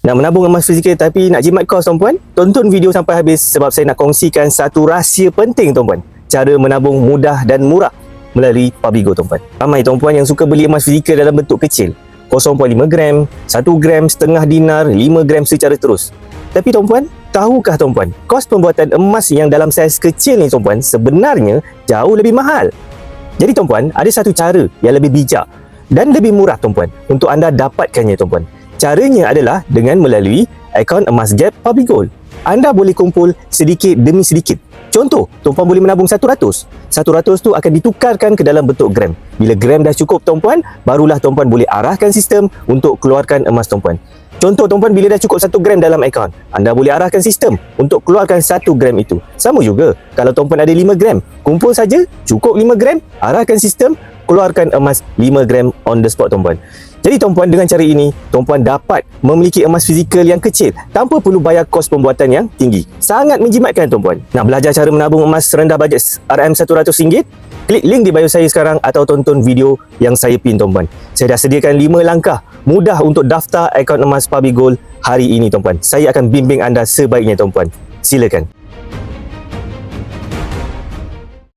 Nak menabung emas fizikal tapi nak jimat kos tuan-puan? Tonton video sampai habis sebab saya nak kongsikan satu rahsia penting tuan-puan. Cara menabung mudah dan murah melalui Pabigo tuan-puan. Ramai tuan-puan yang suka beli emas fizikal dalam bentuk kecil. 0.5 gram, 1 gram, setengah dinar, 5 gram secara terus. Tapi tuan-puan, tahukah tuan-puan, kos pembuatan emas yang dalam saiz kecil ni tuan-puan sebenarnya jauh lebih mahal. Jadi tuan-puan, ada satu cara yang lebih bijak dan lebih murah tuan-puan untuk anda dapatkannya tuan-puan. Caranya adalah dengan melalui akaun Emas Gap Pabigo. Anda boleh kumpul sedikit demi sedikit. Contoh, tuan-puan boleh menabung 100. 100 tu akan ditukarkan ke dalam bentuk gram. Bila gram dah cukup tuan-puan, barulah tuan-puan boleh arahkan sistem untuk keluarkan emas tuan-puan. Contoh tuan-puan, bila dah cukup 1 gram dalam akaun, anda boleh arahkan sistem untuk keluarkan 1 gram itu. Sama juga, kalau tuan-puan ada 5 gram, kumpul saja, cukup 5 gram, arahkan sistem, keluarkan emas 5 gram on the spot tuan-puan. Jadi tuan-puan, dengan cara ini, tuan-puan dapat memiliki emas fizikal yang kecil tanpa perlu bayar kos pembuatan yang tinggi. Sangat menjimatkan tuan-puan. Nak belajar cara menabung emas rendah bajet RM100? Klik link di bio saya sekarang atau tonton video yang saya pin tuan-puan. Saya dah sediakan 5 langkah mudah untuk daftar akaun emas Pabigo hari ini tuan-puan. Saya akan bimbing anda sebaiknya tuan-puan. Silakan.